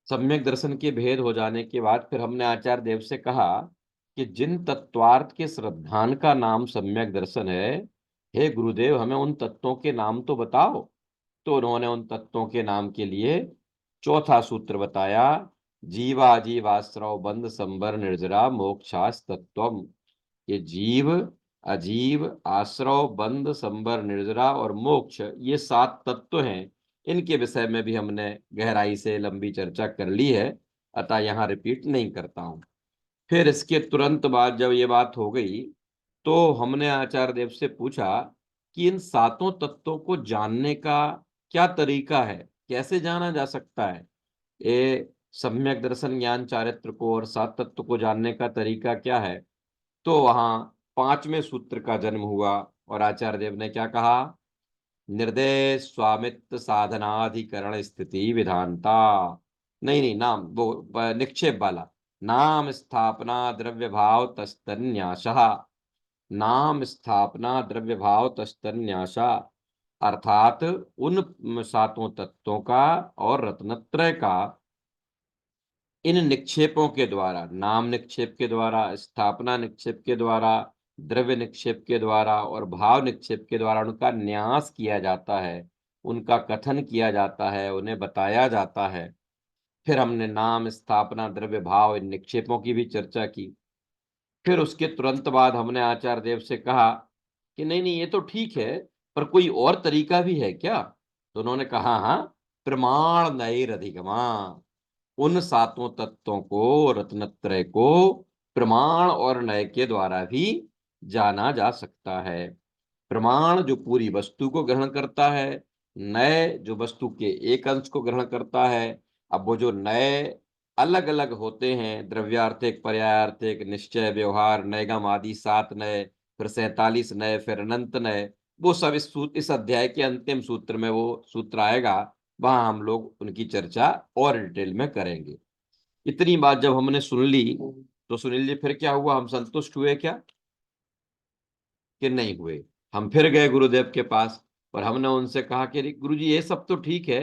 सम्यक दर्शन के भेद हो जाने के बाद फिर हमने आचार्य देव से कहा कि जिन तत्वार्थ के श्रद्धान का नाम सम्यक दर्शन है, हे गुरुदेव हमें उन तत्वों के नाम तो बताओ। तो उन्होंने उन तत्वों के नाम के लिए चौथा सूत्र बताया, जीवा जीवाश्रव बंध संबर निर्जरा मोक्षास तत्वम। ये जीव, अजीव, आश्रव, बंध, संबर, निर्जरा और मोक्ष, ये 7 तत्व हैं। इनके विषय में भी हमने गहराई से लंबी चर्चा कर ली है, अतः यहाँ रिपीट नहीं करता हूं। फिर इसके तुरंत बाद जब ये बात हो गई, तो हमने आचार्य देव से पूछा कि इन 7 तत्वों को जानने का क्या तरीका है, कैसे जाना जा सकता है। ये सम्यक दर्शन ज्ञान चारित्र को और 7 तत्व को जानने का तरीका क्या है। तो वहां 5वें सूत्र का जन्म हुआ और आचार्य देव ने क्या कहा, निर्देश स्वामित्व साधनाधिकरण स्थिति विधानता। नहीं नहीं, नाम वो निक्षेप वाला, नाम स्थापना द्रव्य भाव तस्तन्यासः, नाम स्थापना द्रव्य भाव तस्तन्यासा, अर्थात उन 7 तत्वों का और रत्नत्रय का इन निक्षेपों के द्वारा, नाम निक्षेप के द्वारा, स्थापना निक्षेप के द्वारा, द्रव्य निक्षेप के द्वारा और भाव निक्षेप के द्वारा उनका न्यास किया जाता है, उनका कथन किया जाता है, उन्हें बताया जाता है। फिर हमने नाम, स्थापना, द्रव्य, भाव, इन निक्षेपों की भी चर्चा की। फिर उसके तुरंत बाद हमने आचार्य देव से कहा कि नहीं नहीं, ये तो ठीक है, पर कोई और तरीका भी है क्या। तो उन्होंने कहा, हाँ, प्रमाण नैरधिगमा, उन 7 तत्वों को, रत्नत्रय को प्रमाण और नय के द्वारा भी जाना जा सकता है। प्रमाण जो पूरी वस्तु को ग्रहण करता है, नय जो वस्तु के एक अंश को ग्रहण करता है। अब वो जो नय अलग अलग होते हैं, द्रव्यार्थिक, पर्यायार्थिक, निश्चय, व्यवहार, नयगम आदि 7 नय, फिर 47 नय, फिर अनंत नय, वो सब इस अध्याय के अंतिम सूत्र में वो सूत्र आएगा, वहां हम लोग उनकी चर्चा और डिटेल में करेंगे। इतनी बात जब हमने सुन ली, तो सुनील जी फिर क्या हुआ, हम संतुष्ट हुए क्या कि नहीं हुए। हम फिर गए गुरुदेव के पास और हमने उनसे कहा कि गुरु जी ये सब तो ठीक है,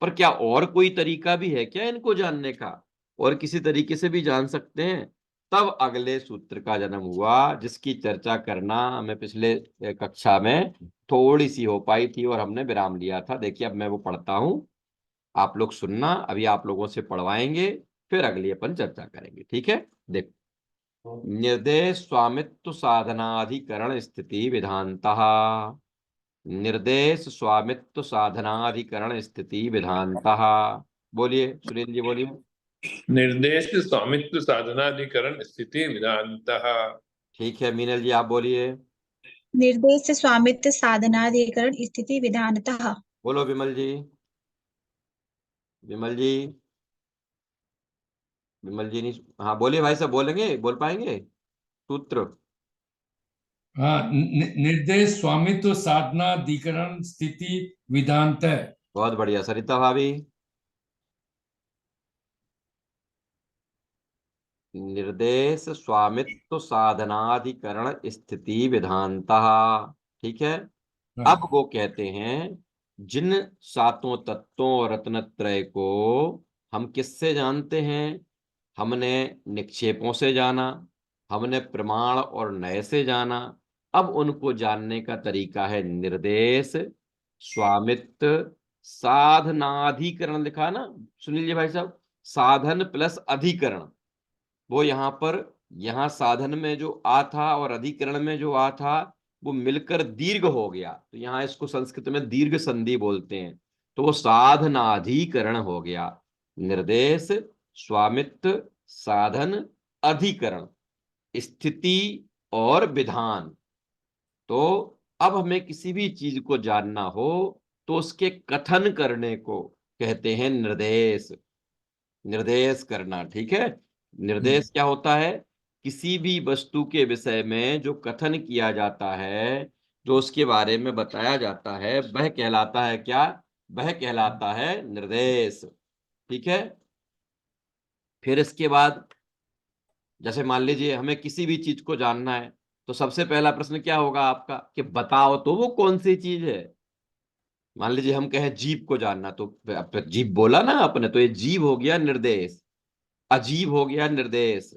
पर क्या और कोई तरीका भी है क्या इनको जानने का, और किसी तरीके से भी जान सकते हैं। तब अगले सूत्र का जन्म हुआ, जिसकी चर्चा करना हमें पिछले कक्षा में थोड़ी सी हो पाई थी और हमने विराम लिया था। देखिए अब मैं वो पढ़ता हूं, आप लोग सुनना, अभी आप लोगों से पढ़वाएंगे, फिर अगली अपन चर्चा करेंगे, ठीक है। देखो, निर्देश स्वामित्व साधनाधिकरण स्थिति विधानतः, निर्देश स्वामित्व साधनाधिकरण स्थिति विधानतः। बोलिए सुनील जी, बोलिए। निर्देश स्वामित्व साधनाधिकरण स्थिति विधानतः। ठीक है, मीनल जी आप बोलिए। निर्देश स्वामित्व साधनाधिकरण स्थिति विधानतः। बोलो विमल जी, विमल जी, विमल जी नहीं, हाँ बोलिए भाई साहब, बोलेंगे, बोल पाएंगे सूत्र। हाँ, निर्देश स्वामित्व साधनाधिकरण स्थिति विधानत। बहुत बढ़िया, सरिता भाभी। निर्देश स्वामित्व साधनाधिकरण स्थिति विधानतः, ठीक है। अब वो कहते हैं, जिन 7 तत्वों और रत्नत्रय को हम किससे जानते हैं, हमने निक्षेपों से जाना, हमने प्रमाण और नय से जाना। अब उनको जानने का तरीका है निर्देश स्वामित्व साधनाधिकरण, लिखा ना सुनील जी भाई साहब, साधन प्लस अधिकरण। वो यहाँ पर, यहाँ साधन में जो आ था और अधिकरण में जो आ था, वो मिलकर दीर्घ हो गया, तो यहाँ इसको संस्कृत में दीर्घ संधि बोलते हैं, तो वो साधनाधिकरण हो गया। निर्देश स्वामित्व साधन अधिकरण स्थिति और विधान। तो अब हमें किसी भी चीज को जानना हो तो उसके कथन करने को कहते हैं निर्देश, निर्देश करना, ठीक है। निर्देश क्या होता है, किसी भी वस्तु के विषय में जो कथन किया जाता है, जो उसके बारे में बताया जाता है, वह कहलाता है क्या, वह कहलाता है निर्देश, ठीक है। फिर इसके बाद जैसे मान लीजिए हमें किसी भी चीज को जानना है, तो सबसे पहला प्रश्न क्या होगा आपका कि बताओ तो वो कौन सी चीज है। मान लीजिए हम कहें जीव को जानना, तो जीव बोला ना आपने, तो ये जीव हो गया निर्देश, अजीब हो गया निर्देश,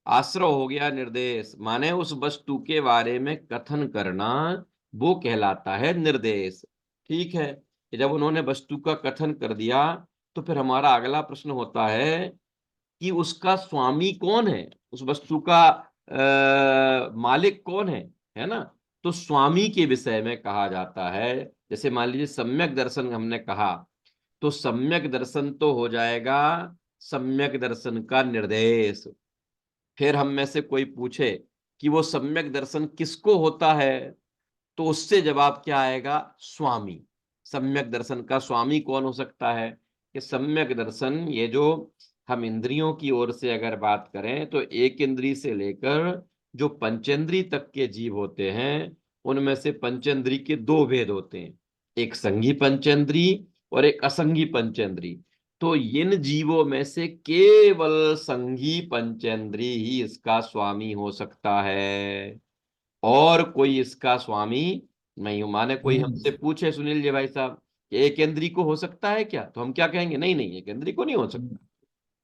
आश्रव हो गया निर्देश, माने उस वस्तु के बारे में कथन करना, वो कहलाता है निर्देश। ठीक है, जब उन्होंने वस्तु का कथन कर दिया, तो फिर हमारा अगला प्रश्न होता है कि उसका स्वामी कौन है, उस वस्तु का मालिक कौन है ना। तो स्वामी के विषय में कहा जाता है। जैसे मान लीजिए सम्यक दर्शन हमने कहा, तो सम्यक दर्शन तो हो जाएगा सम्यक दर्शन का निर्देश। फिर हम में से कोई पूछे कि वो सम्यक दर्शन किसको होता है, तो उससे जवाब क्या आएगा, स्वामी। सम्यक दर्शन का स्वामी कौन हो सकता है, कि सम्यक दर्शन, ये जो हम इंद्रियों की ओर से अगर बात करें, तो एक इंद्री से लेकर जो पंचेंद्री तक के जीव होते हैं, उनमें से पंचेंद्री के दो भेद होते हैं, एक संघी पंचेंद्री और एक असंगी पंचेंद्री। तो इन जीवों में से केवल संघी पंचेंद्री ही इसका स्वामी हो सकता है, और कोई इसका स्वामी नहीं हो। माने कोई हमसे पूछे सुनील जी भाई साहब, कि एक इंद्री को हो सकता है क्या, तो हम क्या कहेंगे, नहीं नहीं, एक इंद्री को नहीं हो सकता।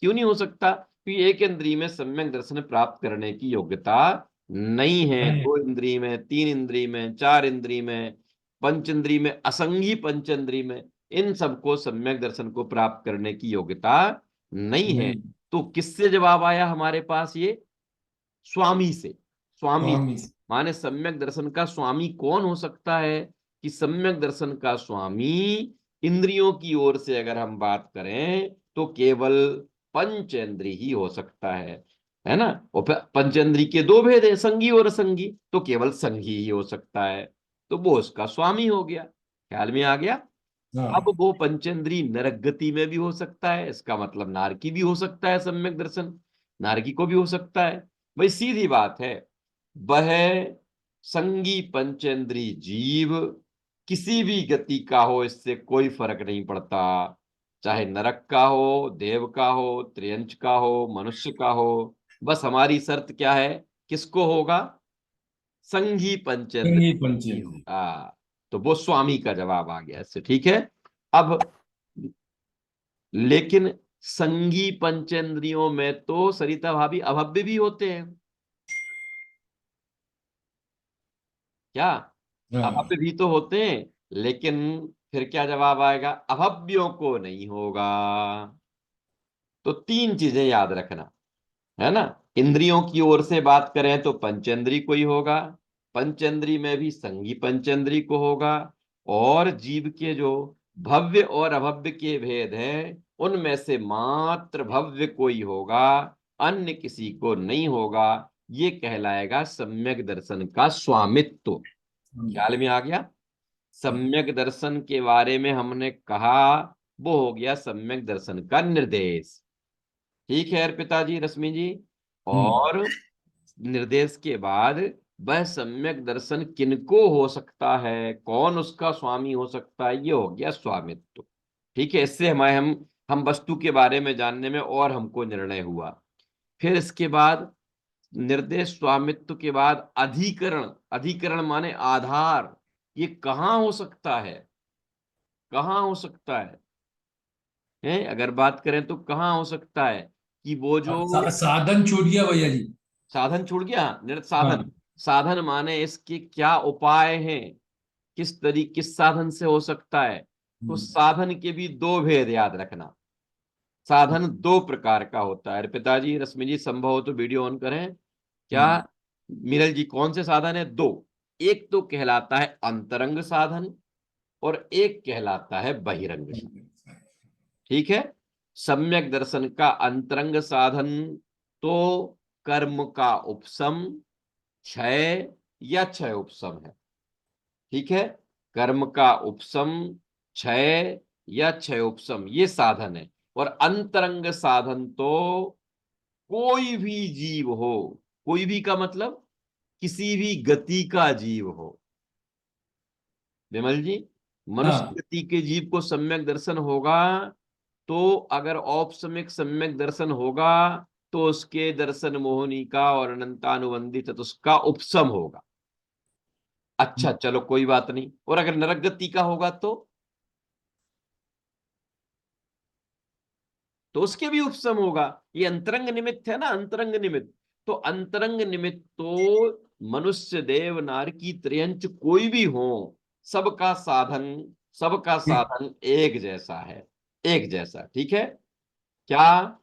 क्यों नहीं हो सकता, क्योंकि एक इंद्री में सम्यक दर्शन प्राप्त करने की योग्यता नहीं है। दो इंद्री में, तीन इंद्री में, चार इंद्री में, पंच इंद्री में, असंगी पंचेंद्री में, इन सबको सम्यक दर्शन को प्राप्त करने की योग्यता नहीं है। तो किससे जवाब आया हमारे पास, ये स्वामी से। स्वामी माने सम्यक दर्शन का स्वामी कौन हो सकता है, कि सम्यक दर्शन का स्वामी इंद्रियों की ओर से अगर हम बात करें, तो केवल पंचेंद्री ही हो सकता है ना। और पंचेंद्री के दो भेद है, संगी और असंगी, तो केवल संगी ही हो सकता है, तो वो उसका स्वामी हो गया। ख्याल में आ गया। अब वो पंचेंद्री नरक गति में भी हो सकता है, इसका मतलब नारकी भी हो सकता है, सम्यक दर्शन नारकी को भी हो सकता है। भाई सीधी बात है, वह संगी पंचेंद्री जीव किसी भी गति का हो, इससे कोई फर्क नहीं पड़ता, चाहे नरक का हो, देव का हो, त्रियंच का हो, मनुष्य का हो। बस हमारी शर्त क्या है, किसको होगा, संघी पंचेंद्र तो वो स्वामी का जवाब आ गया इससे। ठीक है। अब लेकिन संगी पंचेंद्रियों में तो सरिता भाभी अभव्य भी होते हैं, क्या, अभव्य भी तो होते हैं, लेकिन फिर क्या जवाब आएगा, अभव्यों को नहीं होगा। तो तीन चीजें याद रखना, है ना। इंद्रियों की ओर से बात करें तो पंचेंद्री को ही होगा, पंचेंद्री में भी संगी पंचेंद्री को होगा, और जीव के जो भव्य और अभव्य के भेद हैं, उनमें से मात्र भव्य को ही होगा, अन्य किसी को नहीं होगा। ये कहलाएगा सम्यक दर्शन का स्वामित्व। ख्याल में आ गया। सम्यक दर्शन के बारे में हमने कहा, वो हो गया सम्यक दर्शन का निर्देश। ठीक है अर्पिता जी, रश्मि जी। और निर्देश के बाद वह सम्यक दर्शन किनको हो सकता है, कौन उसका स्वामी हो सकता है, ये हो गया स्वामित्व। ठीक है, इससे हम वस्तु के बारे में जानने में और हमको निर्णय हुआ। फिर इसके बाद निर्देश स्वामित्व के बाद अधिकरण, अधिकरण माने आधार, ये कहाँ हो सकता है, कहाँ हो सकता है अगर बात करें तो कहाँ हो सकता है, कि वो जो साधन छूट गया भैया जी। साधन छूट गया, साधन, साधन माने इसके क्या उपाय हैं, किस साधन से हो सकता है। तो साधन के भी दो भेद याद रखना, साधन दो प्रकार का होता है। पिताजी, रश्मि जी, संभव हो तो वीडियो ऑन करें। क्या मिनल जी, कौन से साधन है, दो। एक तो कहलाता है अंतरंग साधन, और एक कहलाता है बहिरंग साधन। ठीक है। सम्यक दर्शन का अंतरंग साधन तो कर्म का उपशम, क्षय या क्षय उपशम है। ठीक है, कर्म का उपशम, क्षय या क्षय उपशम, ये साधन है। और अंतरंग साधन तो कोई भी जीव हो, कोई भी का मतलब किसी भी गति का जीव हो। विमल जी, मनुष्य गति के जीव को सम्यक दर्शन होगा, तो अगर औपसमिक सम्यक दर्शन होगा, तो उसके दर्शन मोहनी का और अनंतानुबंधी चतुष्का उपशम होगा। अच्छा चलो कोई बात नहीं। और अगर नरक गति का होगा तो तो उसके भी उपशम होगा। ये अंतरंग निमित्त है ना, अंतरंग निमित्त। तो अंतरंग निमित्त तो मनुष्य देव नार की त्रियंच कोई भी हो, सबका साधन एक जैसा है, एक जैसा। ठीक है। क्या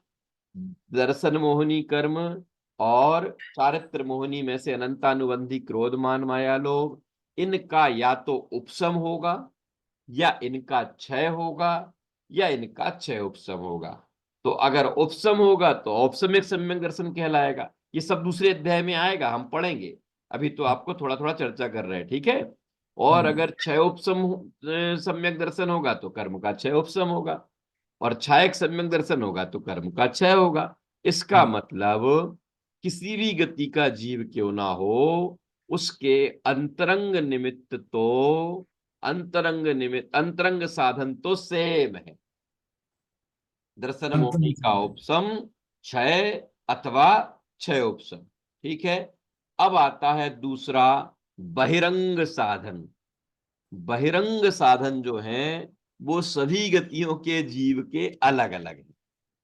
दर्शन मोहिनी कर्म और चारित्र मोहिनी में से अनंतानुबंधी क्रोधमान माया लोग, इनका या तो उपशम होगा, या इनका क्षय होगा, या इनका क्षय उपशम होगा। तो अगर उपशम होगा तो औपशमिक सम्यक दर्शन कहलाएगा। ये सब दूसरे अध्याय में आएगा, हम पढ़ेंगे। अभी तो आपको थोड़ा थोड़ा चर्चा कर रहे हैं। ठीक है। और अगर क्षय उपशम सम्यक दर्शन होगा तो कर्म का क्षय उपशम होगा, और क्षयक सम्यक दर्शन होगा तो कर्म का क्षय होगा। इसका मतलब किसी भी गति का जीव क्यों ना हो, उसके अंतरंग साधन तो सेम है। दर्शन मोहिनी का उपशम क्षय अथवा क्षय उपशम। ठीक है। अब आता है दूसरा, बहिरंग साधन। बहिरंग साधन जो है वो सभी गतियों के जीव के अलग अलग है,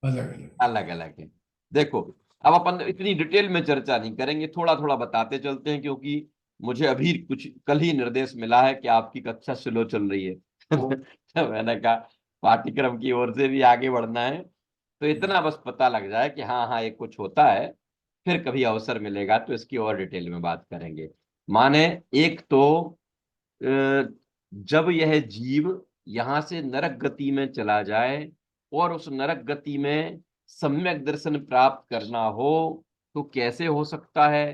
अलग अलग। अलग अलग है। देखो, अब अपन इतनी डिटेल में चर्चा नहीं करेंगे, थोड़ा थोड़ा बताते चलते हैं, क्योंकि मुझे अभी कुछ कल ही निर्देश मिला है कि आपकी कक्षा स्लो चल रही है। तो मैंने कहा पाठ्यक्रम की ओर से भी आगे बढ़ना है, तो इतना बस पता लग जाए कि हाँ हाँ ये कुछ होता है। फिर कभी अवसर मिलेगा तो इसकी और डिटेल में बात करेंगे। माने एक तो जब यह जीव यहां से नरक गति में चला जाए और उस नरक गति में सम्यक दर्शन प्राप्त करना हो, तो कैसे हो सकता है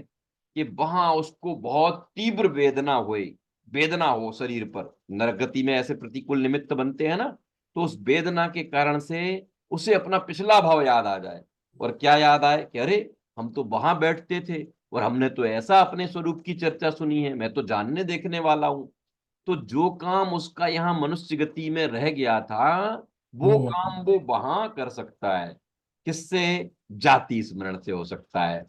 कि वहां उसको बहुत तीव्र वेदना हो शरीर पर। नरक गति में ऐसे प्रतिकूल निमित्त बनते हैं ना, तो उस वेदना के कारण से उसे अपना पिछला भाव याद आ जाए। और क्या याद आए कि अरे हम तो वहां बैठते थे और हमने तो ऐसा अपने स्वरूप की चर्चा सुनी है, मैं तो जानने देखने वाला हूं। तो जो काम उसका यहाँ मनुष्य गति में रह गया था, वो काम वो वहां कर सकता है। किससे? जाति स्मरण से हो सकता है,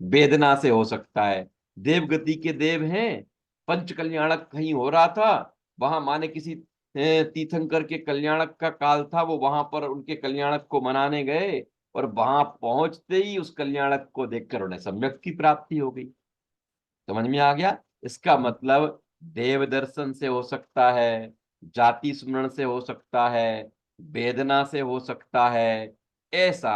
वेदना से हो सकता है। देव गति के देव हैं, पंच कल्याणक कहीं हो रहा था, वहां माने किसी तीर्थंकर के कल्याणक का काल था, वो वहां पर उनके कल्याणक को मनाने गए, और वहां पहुंचते ही उस कल्याणक को देखकर उन्हें सम्यक की प्राप्ति हो गई। समझ में आ गया? इसका मतलब देव दर्शन से हो सकता है, जाति स्मरण से हो सकता है, वेदना से हो सकता है। ऐसा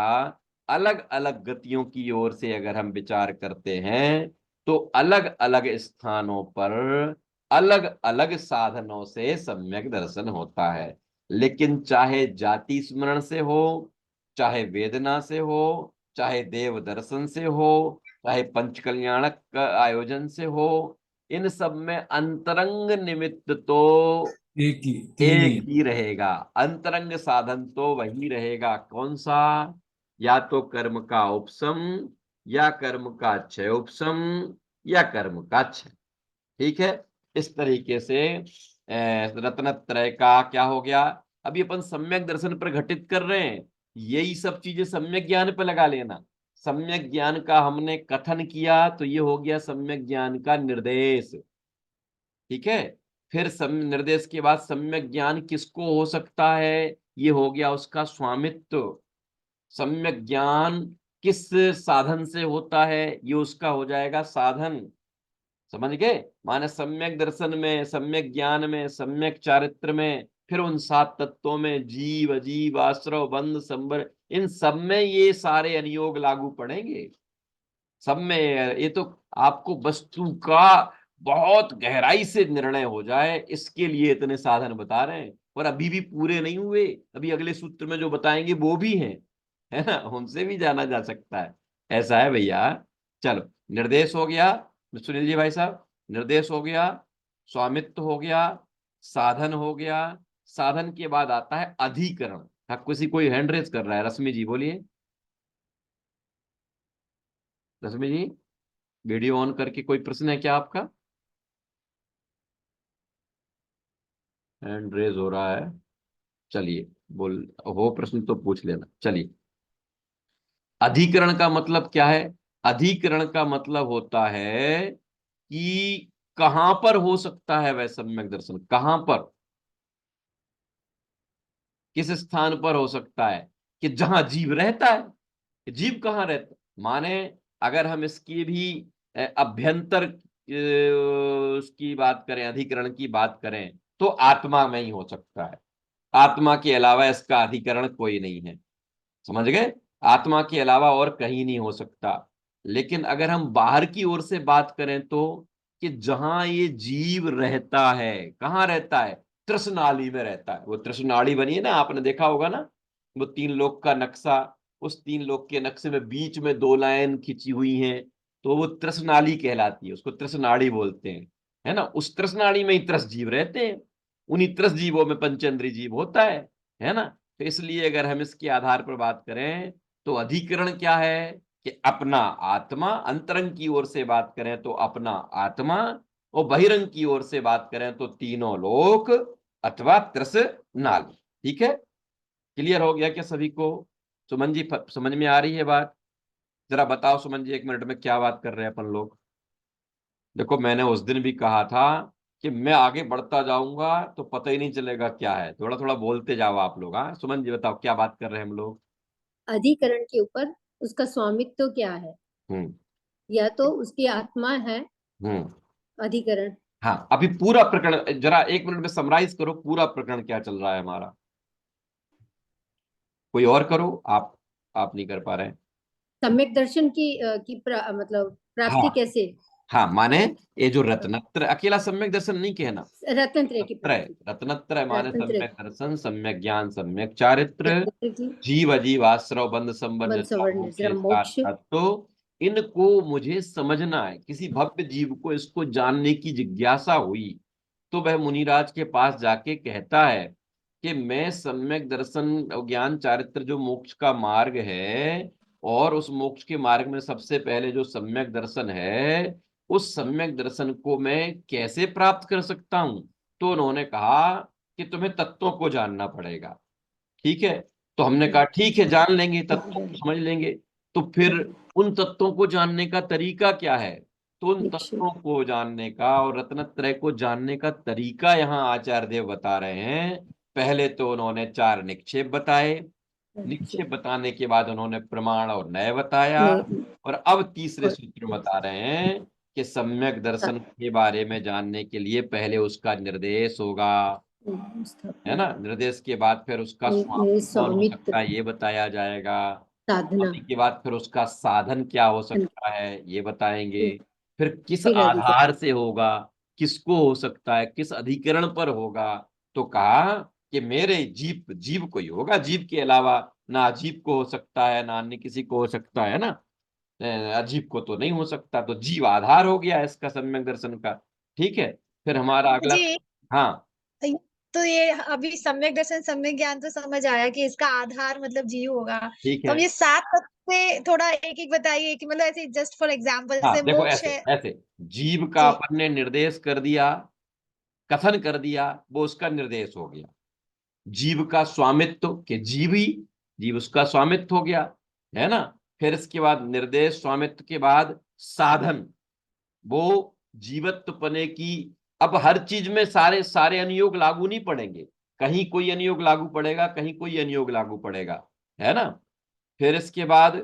अलग अलग गतियों की ओर से अगर हम विचार करते हैं, तो अलग अलग स्थानों पर अलग अलग साधनों से सम्यक दर्शन होता है। लेकिन चाहे जाति स्मरण से हो, चाहे वेदना से हो, चाहे देव दर्शन से हो, चाहे पंच कल्याणक का आयोजन से हो, इन सब में अंतरंग निमित्त तो एक ही, तीन ही। एक ही रहेगा। अंतरंग साधन तो वही रहेगा। कौन सा? या तो कर्म का उपशम, या कर्म का क्षय उपशम, या कर्म का क्षय। ठीक है। इस तरीके से रत्नत्रय का क्या हो गया। अभी अपन सम्यक दर्शन पर घटित कर रहे हैं, यही सब चीजें सम्यक ज्ञान पर लगा लेना। सम्यक ज्ञान का हमने कथन किया तो ये हो गया सम्यक ज्ञान का निर्देश। ठीक है। फिर निर्देश के बाद सम्यक ज्ञान किसको हो सकता है, ये हो गया उसका स्वामित्व। सम्यक ज्ञान किस साधन से होता है, ये उसका हो जाएगा साधन। समझ गए? माने सम्यक दर्शन में, सम्यक ज्ञान में, सम्यक चारित्र में, फिर उन सात तत्वों में जीव अजीव आश्रव बंध संबर, इन सब में ये सारे अनुयोग लागू पड़ेंगे। सब में ये तो आपको वस्तु का बहुत गहराई से निर्णय हो जाए, इसके लिए इतने साधन बता रहे हैं। और अभी भी पूरे नहीं हुए, अभी अगले सूत्र में जो बताएंगे वो भी हैं, है ना, उनसे भी जाना जा सकता है। ऐसा है भैया। चलो, निर्देश हो गया सुनील जी भाई साहब, निर्देश हो गया, स्वामित्व हो गया, साधन हो गया। साधन के बाद आता है अधिकरण। हाँ, किसी कोई हैंड रेज कर रहा है, रश्मि जी बोलिए। रश्मि जी, वीडियो ऑन करके कोई प्रश्न है क्या आपका? हैंड रेज हो रहा है, चलिए, बोल हो प्रश्न तो पूछ लेना। चलिए, अधिकरण का मतलब क्या है? अधिकरण का मतलब होता है कि कहां पर हो सकता है वह सम्यक दर्शन, कहां पर, किस स्थान पर हो सकता है, कि जहां जीव रहता है। जीव कहाँ रहता, माने अगर हम इसकी भी अभ्यंतर उसकी बात करें, अधिकरण की बात करें, तो आत्मा में ही हो सकता है। आत्मा के अलावा इसका अधिकरण कोई नहीं है, समझ गए? आत्मा के अलावा और कहीं नहीं हो सकता। लेकिन अगर हम बाहर की ओर से बात करें तो, कि जहां ये जीव रहता है, कहाँ रहता है? तृष्णाली में रहता है। वो तृष्णाली बनी है ना, आपने देखा होगा ना, वो 3 लोक का नक्शा, उस 3 लोक के नक्शे में बीच में 2 लाइन खिंची हुई हैं, तो वो तृष्णाली कहलाती है, उसको तृष्णाली बोलते हैं, है ना। उस तृष्णाली में ही त्रस जीव रहते हैं, उन्हीं त्रस जीवों में पंचेंद्रिय जीव होता है ना। तो इसलिए अगर हम इसके आधार पर बात करें तो अधिकरण क्या है कि अपना आत्मा, अंतरंग की ओर से बात करें तो अपना आत्मा, और बहिरंग की ओर से बात करें तो 3 लोक अथवा तृष्णाली। ठीक है, क्लियर हो गया क्या सभी को? सुमन जी समझ में आ रही है बात? जरा बताओ सुमन जी, 1 मिनट में क्या बात कर रहे हैं अपन लोग। देखो मैंने उस दिन भी कहा था कि मैं आगे बढ़ता जाऊंगा तो पता ही नहीं चलेगा क्या है, थोड़ा थोड़ा बोलते जाओ आप लोग। हाँ सुमन जी बताओ क्या बात कर रहे हैं हम लोग। अधिकरण के ऊपर उसका स्वामित्व क्या है, हम्म या तो उसकी आत्मा है हम्म अधिकरण। हाँ, अभी पूरा प्रकरण जरा 1 मिनट में समराइज करो, पूरा प्रकरण क्या चल रहा है हमारा। कोई और करो, आप नहीं कर पा रहे हैं। सम्यक दर्शन मतलब प्राप्ति हाँ कैसे? हाँ, माने ये जो रत्नत्रय, अकेला सम्यक दर्शन नहीं कहना, रत्नत्रय की रत्नत्रय, प्राप्ति, रत्नत्रय माने रत्नत्रय सम्यक दर्शन, सम्यक ज्ञान, सम्यक चारित्र, की जीव अजीव आश्रव बंध संबंध बंद सवर्ण मोक्ष, निर्जरा मोक्ष। तो इनको मुझे समझना है। किसी भव्य जीव को इसको जानने की जिज्ञासा हुई तो वह मुनिराज के पास जाके कहता है कि मैं सम्यक दर्शन ज्ञान चारित्र जो मोक्ष का मार्ग है, और उस मोक्ष के मार्ग में सबसे पहले जो सम्यक दर्शन है, उस सम्यक दर्शन को मैं कैसे प्राप्त कर सकता हूं? तो उन्होंने कहा कि तुम्हें तत्वों को जानना पड़ेगा। ठीक है, तो हमने कहा ठीक है, जान लेंगे, तत्वों को समझ लेंगे। तो फिर उन तत्वों को जानने का तरीका क्या है? तो उन तत्वों को जानने का और रत्नत्रय को जानने का तरीका यहाँ आचार्य देव बता रहे हैं। पहले तो उन्होंने 4 निक्षेप बताए, निक्षेप बताने के बाद उन्होंने प्रमाण और न्याय बताया, और अब तीसरे सूत्र बता रहे हैं कि सम्यक दर्शन के बारे में जानने के लिए पहले उसका निर्देश होगा, है ना। निर्देश के बाद फिर उसका स्वामी कौन हो सकता है ये बताया जाएगा, साधना, स्वामी के बाद फिर उसका साधन क्या हो सकता है ये बताएंगे, फिर किस फिर अधिकरण। आधार से होगा, किसको हो सकता है, किस अधिकरण पर होगा। तो कहा कि मेरे जीव, जीव को ही होगा, जीव के अलावा ना अजीब को हो सकता है, ना अन्य किसी को हो सकता है ना, अजीब को तो नहीं हो सकता। तो जीव आधार हो गया इसका सम्यक दर्शन का। ठीक है, फिर हमारा अगला, जी। हाँ तो ये अभी सम्यक दर्शन सम्यक ज्ञान तो समझ आया कि इसका आधार मतलब जीव होगा। ठीक तो है। अब ये 7 तत्व से थोड़ा एक एक बताइए कि मतलब ऐसे जस्ट फॉर एग्जांपल हाँ जैसे देखो, मोक्ष ऐसे है। ऐसे जीव का जी अपन ने निर्देश कर दिया, कथन कर दिया, वो उसका निर्देश हो गया। जीव का स्वामित्व के जीव ही, जीव उसका स्वामित्व हो गया, है ना। फिर इसके बाद निर्देश, स्वामित्व के बाद साधन, वो जीवत्व पने की। अब हर चीज में सारे सारे अनुयोग लागू नहीं पड़ेंगे, कहीं कोई अनुयोग लागू पड़ेगा, कहीं कोई अनुयोग लागू पड़ेगा, है ना। फिर इसके बाद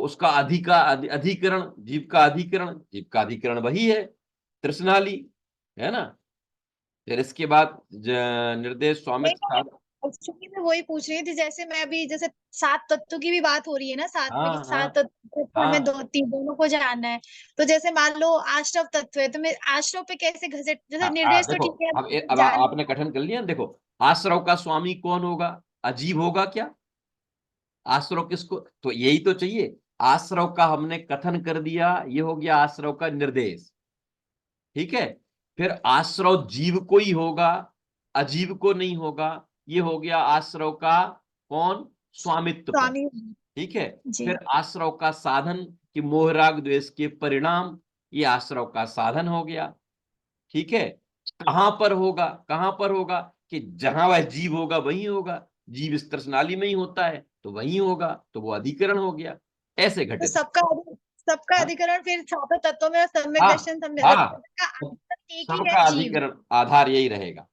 उसका अधिकरण, जीव का अधिकरण, जीव का अधिकरण वही है तृष्णाली, है ना। फिर इसके बाद निर्देश, नहीं, स्वामित्व, एक्चुअली मैं वही पूछ रही थी, जैसे मैं अभी जैसे 7 तत्वों की भी बात हो रही है ना, साथ में हाँ कि हाँ 7 तत्व तो हमें हाँ दोनों को जानना है। तो जैसे मान लो आश्रव तत्व है, तो मैं आश्रव पे कैसे घसीट, जैसे निर्देश तो देखो, ठीक है अब जान। आपने कथन कर लिया ना। देखो, आश्रव का स्वामी कौन होगा? अजीब होगा क्या? आश्रव किसको, तो यही तो चाहिए। आश्रव का हमने कथन कर दिया, ये हो गया आश्रव का निर्देश। ठीक है, फिर आश्रव जीव को ही होगा, अजीब को नहीं होगा, ये हो गया आश्रव का कौन? स्वामित्व पर। स्वामी। ठीक है, जी फिर आश्रव का साधन कि मोह राग द्वेष के परिणाम, ये आश्रव का साधन हो गया। ठीक है, कहां पर होगा, कहां पर होगा? कि जहां वह जीव होगा वहीं होगा, जीव इस तृष्णाली में ही होता है तो वहीं होगा, तो वो अधिकरण हो गया। ऐसे तो घटित। सबका हाँ अधिकरण फिर 7 तत्वों में सम्यक हाँ दर्शन सम्यक हाँ, दर्शन का आधार एक ही है सबका जीव। अधिकरण आधार यही रहेगा।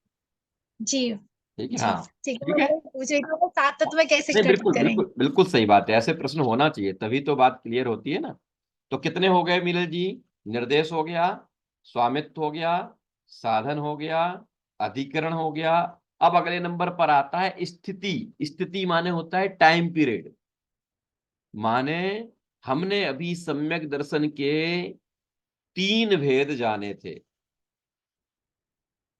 जीव ठीक है, जी हाँ। ठीक है, ठीक मैं है, वही पूछ रही थी, वो 7 तत्व में कैसे नहीं, घटित बिल्कुल करेंगे। बिल्कुल बिल्कुल सही बात है, ऐसे प्रश्न होना चाहिए, तभी तो बात क्लियर होती है ना। तो कितने हो गए मिलल जी? निर्देश हो गया, स्वामित्व हो गया, साधन हो गया, अधिकरण हो गया। अब अगले नंबर पर आता है स्थिति। स्थिति माने होता है टाइम पीरियड। माने हमने अभी सम्यक दर्शन के 3 भेद जाने थे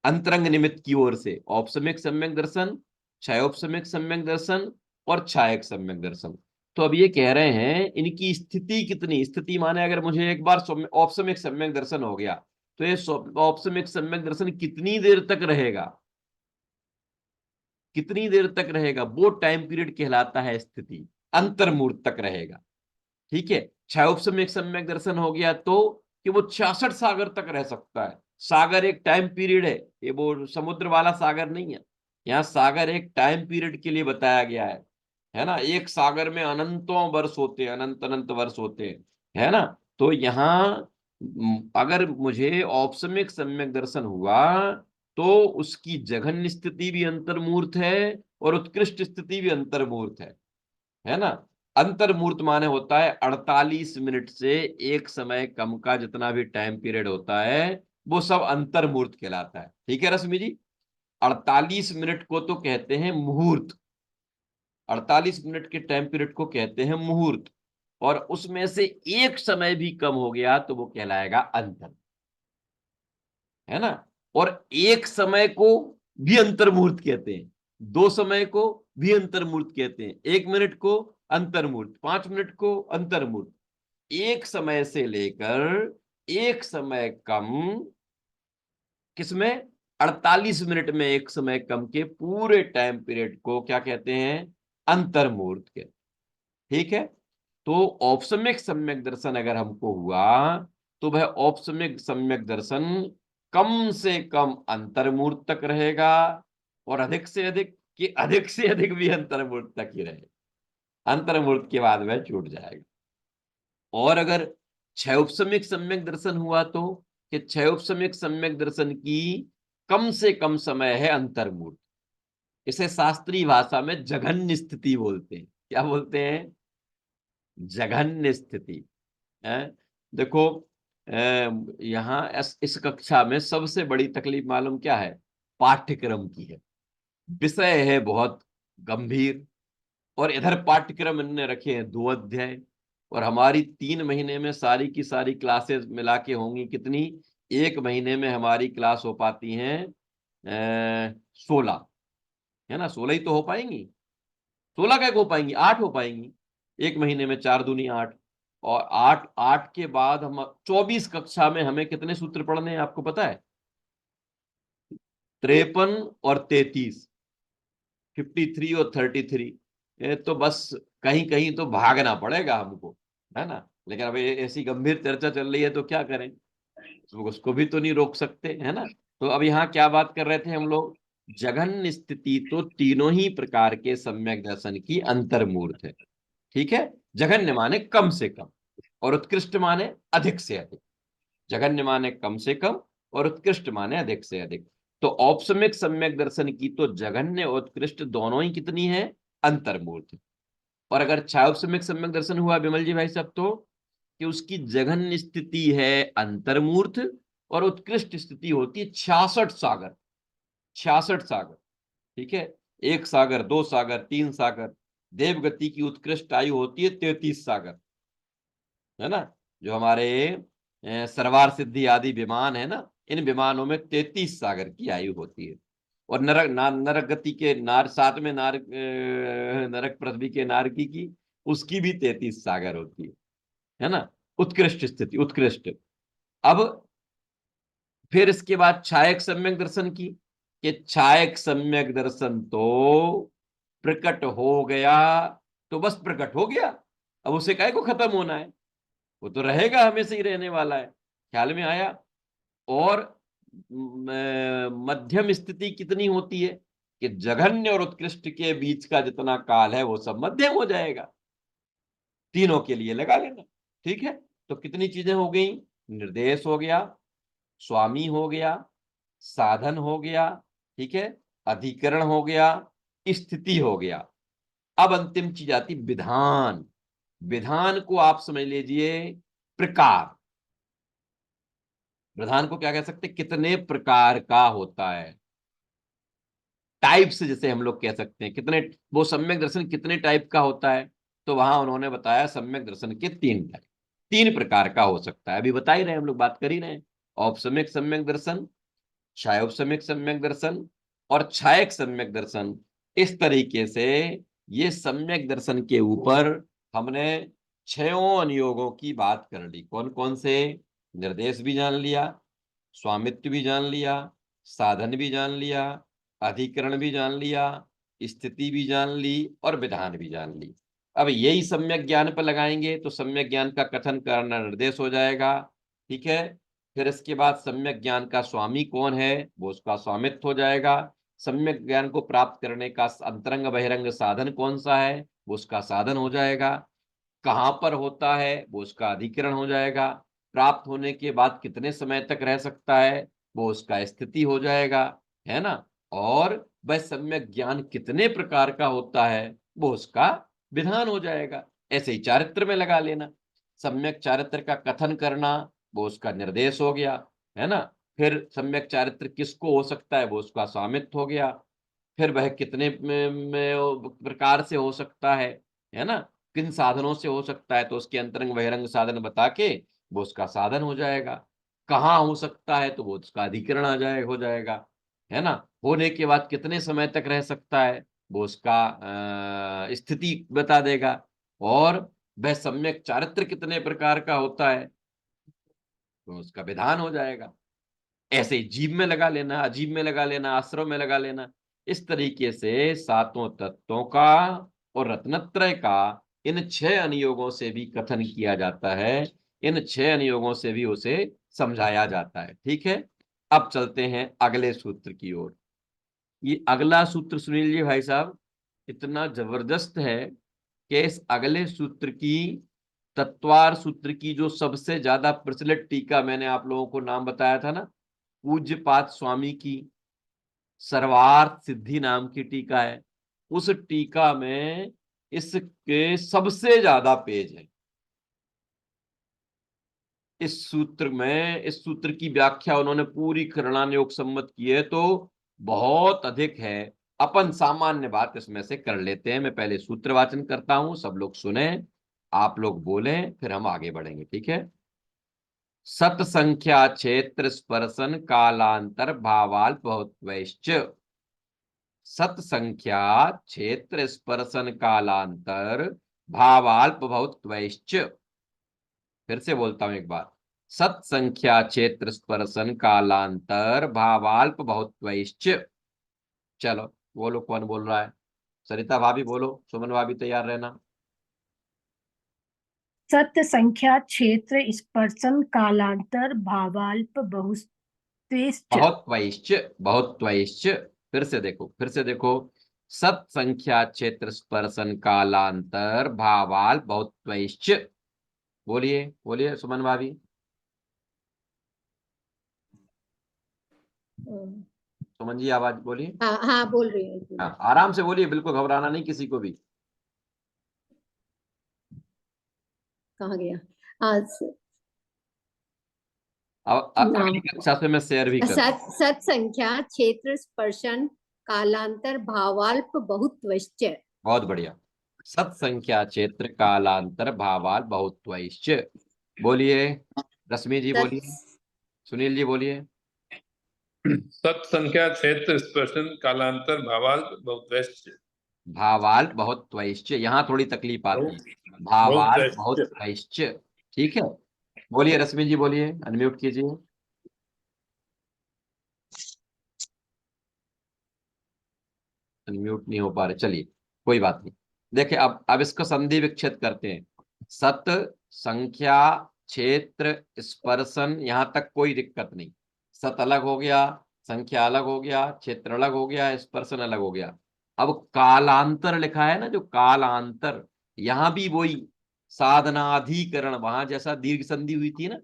अंतरंग निमित्त की ओर से, औपसम्यक सम्यक दर्शन, क्षयोपसम्यक सम्यक दर्शन और छायक सम्यक दर्शन। तो अब ये कह रहे हैं इनकी स्थिति कितनी, स्थिति माने अगर मुझे एक बार औपसम्यक सम्यक दर्शन हो गया तो ये औपसम्यक सम्यक दर्शन कितनी देर तक रहेगा, कितनी देर तक रहेगा, वो टाइम पीरियड कहलाता है स्थिति, अंतर्मूर्त तक रहेगा। ठीक है, क्षयोपसम्यक सम्यक दर्शन हो गया तो कि वो 66 सागर तक रह सकता है। सागर एक टाइम पीरियड है, ये वो समुद्र वाला सागर नहीं है। यहाँ सागर एक टाइम पीरियड के लिए बताया गया है ना। एक सागर में अनंतों वर्ष होते हैं, अनंत अनंत वर्ष होते हैं, है ना। तो यहाँ अगर मुझे औपसम्यक सम्यक दर्शन हुआ तो उसकी जघन्य स्थिति भी अंतर्मूर्त है और उत्कृष्ट स्थिति भी अंतर्मूर्त है ना। अंतर्मूर्त माने होता है 48 मिनट से एक समय कम का जितना भी टाइम पीरियड होता है वो सब अंतर्मूर्त कहलाता है। ठीक है रश्मि जी, 48 मिनट को तो कहते हैं मुहूर्त, 48 मिनट के टाइम पीरियड को कहते हैं मुहूर्त, और उसमें से एक समय भी कम हो गया तो वो कहलाएगा अंतर, है ना। और एक समय को भी अंतर्मूर्त कहते हैं, 2 समय को भी अंतर्मूर्त कहते हैं, 1 मिनट को अंतर्मूर्त, 5 मिनट को अंतर्मूर्त। एक समय से लेकर एक समय कम, किसमें? 48 मिनट में एक समय कम के पूरे टाइम पीरियड को क्या कहते हैं? अंतर्मूर्त कहते हैं। ठीक है, तो औपसम्यक सम्यक दर्शन अगर हमको हुआ तो वह औपसम्यक सम्यक दर्शन कम से कम अंतर्मूर्त तक रहेगा, और अधिक से अधिक कि अधिक से अधिक भी अंतर्मूर्त तक ही रहेगा, अंतर्मूर्त के बाद वह छूट जाएगा। और अगर क्षयोपसम्यक सम्यक दर्शन हुआ तो कि क्षयोपसम्यक सम्यक दर्शन की कम से कम समय है अंतर्मूर्त। इसे शास्त्रीय भाषा में जघन्य स्थिति बोलते हैं। क्या बोलते हैं? जघन्य स्थिति है। देखो यहाँ इस कक्षा में सबसे बड़ी तकलीफ मालूम क्या है? पाठ्यक्रम की है। विषय है बहुत गंभीर, और इधर पाठ्यक्रम इनने रखे हैं 2 अध्याय, और हमारी 3 महीने में सारी की सारी क्लासेस मिला के होंगी कितनी? 1 महीने में हमारी क्लास हो पाती हैं 16, है ना। 16 ही तो हो पाएंगी, 16 क्या हो पाएंगी, 8 हो पाएंगी 1 महीने में, 4 दूनी 8, और 8 8 के बाद हम 24 कक्षा में हमें कितने सूत्र पढ़ने हैं आपको पता है? 53 और 33, 53 और 33। ये तो बस कहीं कहीं तो भागना पड़ेगा हमको, है ना। लेकिन अब ऐसी गंभीर चर्चा चल रही है तो क्या करें, तो उसको भी तो नहीं रोक सकते, है ना। तो अब यहाँ क्या बात कर रहे थे हम लोग? जघन्य स्थिति तो तीनों ही प्रकार के सम्यक दर्शन की अंतर्मूर्त है। ठीक है, जघन्य माने कम से कम, और उत्कृष्ट माने अधिक से अधिक। जघन्य माने कम से कम और उत्कृष्ट माने अधिक से अधिक। तो औपसम्यक सम्यक दर्शन की तो जघन्य और उत्कृष्ट दोनों ही कितनी है? अंतर्मूर्त। और अगर छायोपसम्यक सम्यक दर्शन हुआ विमल जी भाई साहब तो कि उसकी जघन्य स्थिति है अंतर्मूर्त, और उत्कृष्ट स्थिति होती है 66 सागर, 66 सागर। ठीक है, 1 सागर, 2 सागर, 3 सागर। देवगति की उत्कृष्ट आयु होती है 33 सागर, है ना। जो हमारे सरवार सिद्धि आदि विमान है ना, इन विमानों में 33 सागर की आयु होती है। और नरक गति के नार, साथ में नरक पृथ्वी के नारकी की, उसकी भी 33 सागर होती है ना। उत्कृष्ट स्थिति, उत्कृष्ट। अब फिर इसके बाद छायक सम्यक दर्शन की, कि छायक सम्यक दर्शन तो प्रकट हो गया तो बस प्रकट हो गया, अब उसे काहे को खत्म होना है, वो तो रहेगा, हमेशा ही रहने वाला है। ख्याल में आया। और मध्यम स्थिति कितनी होती है? कि जघन्य और उत्कृष्ट के बीच का जितना काल है वो सब मध्यम हो जाएगा। तीनों के लिए लगा लेना। ठीक है, तो कितनी चीजें हो गई? निर्देश हो गया, स्वामी हो गया, साधन हो गया, ठीक है, अधिकरण हो गया, स्थिति हो गया। अब अंतिम चीज आती विधान। विधान को आप समझ लीजिए प्रकार। विधान को क्या कह सकते, कितने प्रकार का होता है, टाइप्स जैसे हम लोग कह सकते हैं, कितने, वो सम्यक दर्शन कितने टाइप का होता है। तो वहां उन्होंने बताया सम्यक दर्शन के 3 टाइप, 3 प्रकार का हो सकता है। अभी बता ही रहे, हम लोग बात कर ही रहे हैं। औपसम्यक सम्यक दर्शन, छायोपसम्यक सम्यक दर्शन और छायक सम्यक दर्शन। इस तरीके से ये सम्यक दर्शन के ऊपर हमने 6 अनुयोगों की बात कर ली। कौन कौन से, निर्देश भी जान लिया, स्वामित्व भी जान लिया, साधन भी जान लिया, अधिकरण भी जान लिया, स्थिति भी जान ली और विधान भी जान ली। अब यही सम्यक ज्ञान पर लगाएंगे तो सम्यक ज्ञान का कथन करना निर्देश हो जाएगा। ठीक है। फिर इसके बाद सम्यक ज्ञान का स्वामी कौन है, वो उसका स्वामित्व हो जाएगा। सम्यक ज्ञान को प्राप्त करने का अंतरंग बहिरंग साधन कौन सा है, वो उसका साधन हो जाएगा। कहाँ पर होता है, वो उसका अधिकरण हो जाएगा। प्राप्त होने के बाद कितने समय तक रह सकता है, वो उसका स्थिति हो जाएगा, है ना। और वह सम्यक ज्ञान कितने प्रकार का होता है, वो उसका विधान हो जाएगा। ऐसे ही चारित्र में लगा लेना, सम्यक चारित्र का कथन करना, वो उसका निर्देश हो गया, है ना। फिर सम्यक चारित्र किसको हो सकता है, वो उसका स्वामित्व हो गया। फिर वह कितने प्रकार से हो सकता है ना, किन साधनों से हो सकता है, तो उसके अंतरंग बहिरंग साधन बता के वो उसका साधन हो जाएगा। कहाँ हो सकता है, तो वो उसका अधिकरण आ जाए हो जाएगा, है ना। होने के बाद कितने समय तक रह सकता है, वो उसका स्थिति बता देगा। और वह सम्यक चारित्र कितने प्रकार का होता है, तो उसका विधान हो जाएगा। ऐसे ही जीव में लगा लेना, अजीब में लगा लेना, आश्रम में लगा लेना। इस तरीके से 7 तत्वों का और रत्नत्रय का इन 6 अनुयोगों से भी कथन किया जाता है, इन 6 अनुयोगों से भी उसे समझाया जाता है। ठीक है। अब चलते हैं अगले सूत्र की ओर। ये अगला सूत्र सुनील जी भाई साहब, इतना जबरदस्त है कि इस अगले सूत्र की, तत्वार सूत्र की जो सबसे ज्यादा प्रचलित टीका, मैंने आप लोगों को नाम बताया था ना, पूज्यपाद स्वामी की सर्वार्थ सिद्धि नाम की टीका है। उस टीका में इसके सबसे ज्यादा पेज है। इस सूत्र में, इस सूत्र की व्याख्या उन्होंने पूरी योग सम्मत की है, तो बहुत अधिक है। अपन सामान्य बात इसमें से कर लेते हैं। मैं पहले सूत्र वाचन करता हूं, सब लोग सुने, आप लोग बोलें, फिर हम आगे बढ़ेंगे। ठीक है। सत संख्या क्षेत्र स्पर्शन कालांतर भावाल्प बहुत्वैश्च। सत संख्या क्षेत्र स्पर्शन कालांतर भावाल्प बहुत्वैश्च। फिर से बोलता हूं एक बार, सत संख्या क्षेत्र स्पर्शन कालांतर भावाल्प बहुत्वैश्च। चलो बोलो, कौन बोल रहा है, सरिता भाभी बोलो, सुमन भाभी तैयार रहना। सत संख्या क्षेत्र स्पर्शन कालांतर भावाल्प बहुस्तेश्च। बहुत्वैश्च, बहुत्वैश्च। फिर से देखो, फिर से देखो, सत संख्या क्षेत्र स्पर्शन कालांतर भावाल बहुत्वैश्च। बोलिए बोलिए सुमन भाभी। सुमन जी आवाज बोलिए। हाँ हाँ बोल रही हूँ। हाँ, आराम से बोलिए, बिल्कुल घबराना नहीं किसी को भी। कहाँ गया? आज अब अगली कक्षा से मैं शेयर भी कर। सत संख्या क्षेत्र स्पर्शन कालांतर भावाल्प बहुत्वश्च। बहुत बढ़िया। सत संख्या क्षेत्र कालांतर भावाल बहुत्वैश्च। बोलिए रश्मि जी, सत बोलिए, सुनील जी बोलिए। सत संख्या क्षेत्र स्पर्शन कालांतर भावाल्प बहुत्वैश्च। भावाल बहुत्वैश्च, यहाँ थोड़ी तकलीफ आती है, भावाल बहुत्वैश्च। बहुत्वैश्च। ठीक है। बोलिए रश्मि जी, बोलिए, अनम्यूट कीजिए। अनम्यूट नहीं हो पा रहे, चलिए कोई बात नहीं। देखिए अब इसको संधि विच्छेद करते हैं। सत संख्या क्षेत्र स्पर्शन, यहां तक कोई दिक्कत नहीं। सत अलग हो गया, संख्या अलग हो गया, क्षेत्र अलग हो गया, स्पर्शन अलग हो गया। अब कालांतर लिखा है ना, जो कालांतर, यहां भी वही साधनाधिकरण, वहां जैसा दीर्घ संधि हुई थी ना,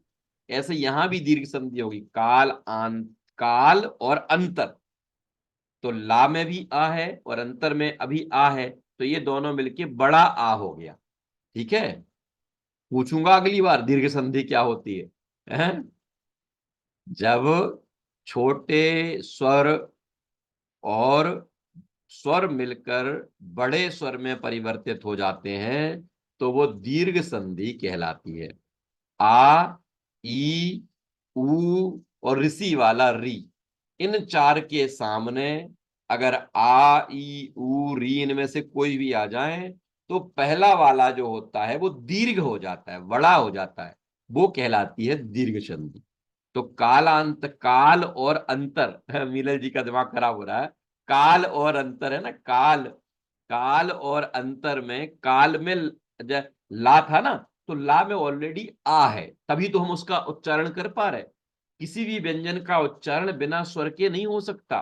ऐसे यहां भी दीर्घ संधि होगी। काल और अंतर, तो ला में भी आ है और अंतर में अभी आ है, तो ये दोनों मिलके बड़ा आ हो गया। ठीक है, पूछूंगा अगली बार दीर्घ संधि क्या होती है, हैं? जब छोटे स्वर और स्वर मिलकर बड़े स्वर में परिवर्तित हो जाते हैं तो वो दीर्घ संधि कहलाती है। आ, ई, ऊ और ऋषि वाला री, इन चार के सामने अगर आ, ई, ऊ, री इनमें से कोई भी आ जाए तो पहला वाला जो होता है वो दीर्घ हो जाता है, बड़ा हो जाता है, वो कहलाती है दीर्घ संधि। तो कालांत, काल और अंतर मिलल जी का दिमाग खराब हो रहा है। काल और अंतर है ना, काल, काल और अंतर में, काल में ला था ना, तो ला में ऑलरेडी आ है, तभी तो हम उसका उच्चारण कर पा रहे। किसी भी व्यंजन का उच्चारण बिना स्वर के नहीं हो सकता।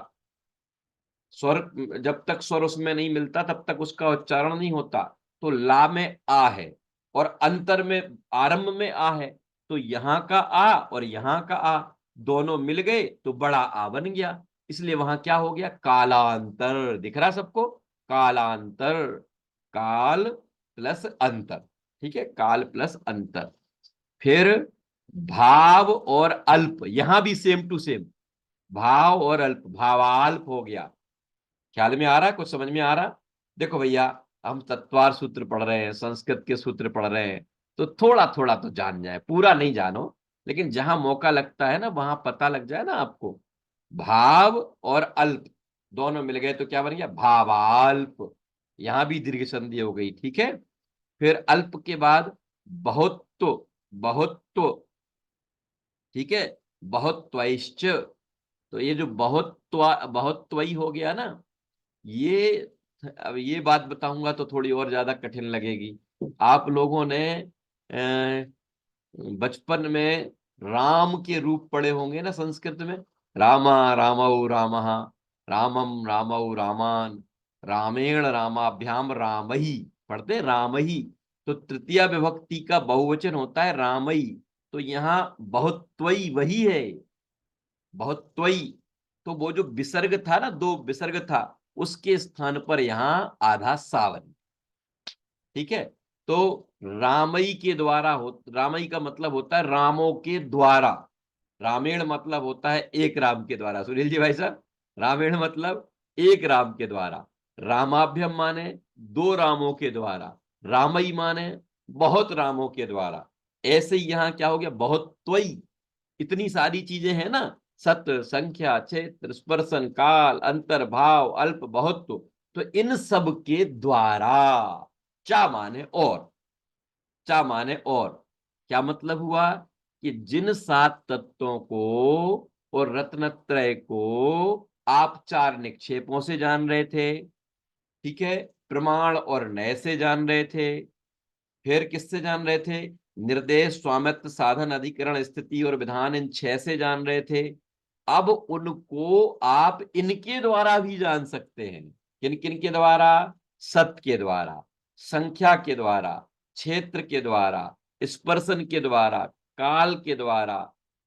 स्वर, जब तक स्वर उसमें नहीं मिलता तब तक उसका उच्चारण नहीं होता। तो ला में आ है और अंतर में, आरंभ में आ है, तो यहां का आ और यहां का आ दोनों मिल गए तो बड़ा आ बन गया। इसलिए वहां क्या हो गया, कालांतर। दिख रहा सबको, कालांतर, काल प्लस अंतर। ठीक है, काल प्लस अंतर। फिर भाव और अल्प, यहां भी सेम टू सेम, भाव और अल्प, भावाल्प हो गया। ख्याल में आ रहा है, कुछ समझ में आ रहा? देखो भैया, हम तत्वार सूत्र पढ़ रहे हैं, संस्कृत के सूत्र पढ़ रहे हैं, तो थोड़ा थोड़ा तो जान जाए, पूरा नहीं जानो, लेकिन जहां मौका लगता है ना वहां पता लग जाए ना आपको। भाव और अल्प दोनों मिल गए तो क्या बन गया, भावाल्प। यहां भी दीर्घ संधि हो गई। ठीक है, फिर अल्प के बाद बहुत्व, बहुत्व। ठीक है, बहुत्वैश्च, तो ये जो बहुत्वई हो गया ना, ये, अब ये बात बताऊंगा तो थोड़ी और ज्यादा कठिन लगेगी। आप लोगों ने बचपन में राम के रूप पढ़े होंगे ना संस्कृत में, रामा रामौ रामः, रामम रामौ रामान, रामेण रामाभ्याम रामही, पढ़ते रामही। तो तृतीया विभक्ति का बहुवचन होता है रामई, तो यहाँ बहुत्वई वही है, बहुत्वई। तो वो जो विसर्ग था ना, दो विसर्ग था, उसके स्थान पर यहां आधा सावन। ठीक है, तो रामई के द्वारा हो, रामई का मतलब होता है रामों के द्वारा, रामेण मतलब होता है एक राम के द्वारा। सुनील जी भाई साहब, रामेण मतलब एक राम के द्वारा, रामाभ्यम माने दो रामों के द्वारा, रामई माने बहुत रामों के द्वारा। ऐसे ही यहां क्या हो गया, बहुत त्वई। इतनी सारी चीजें हैं ना, सत, संख्या, क्षेत्र, स्पर्शन, काल, अंतर, भाव, अल्प, बहुत्व, तो इन सब के द्वारा, चा माने और, चा माने और, क्या मतलब हुआ कि जिन सात तत्वों को और रत्नत्रय को आप चार निक्षेपों से जान रहे थे, ठीक है, प्रमाण और नय से जान रहे थे, फिर किससे जान रहे थे, निर्देश, स्वामित्व, साधन, अधिकरण, स्थिति और विधान, इन छह से जान रहे थे। अब उनको आप इनके द्वारा भी जान सकते हैं। किन किन के द्वारा, सत के द्वारा, संख्या के द्वारा, क्षेत्र के द्वारा, स्पर्शन के द्वारा, काल के द्वारा,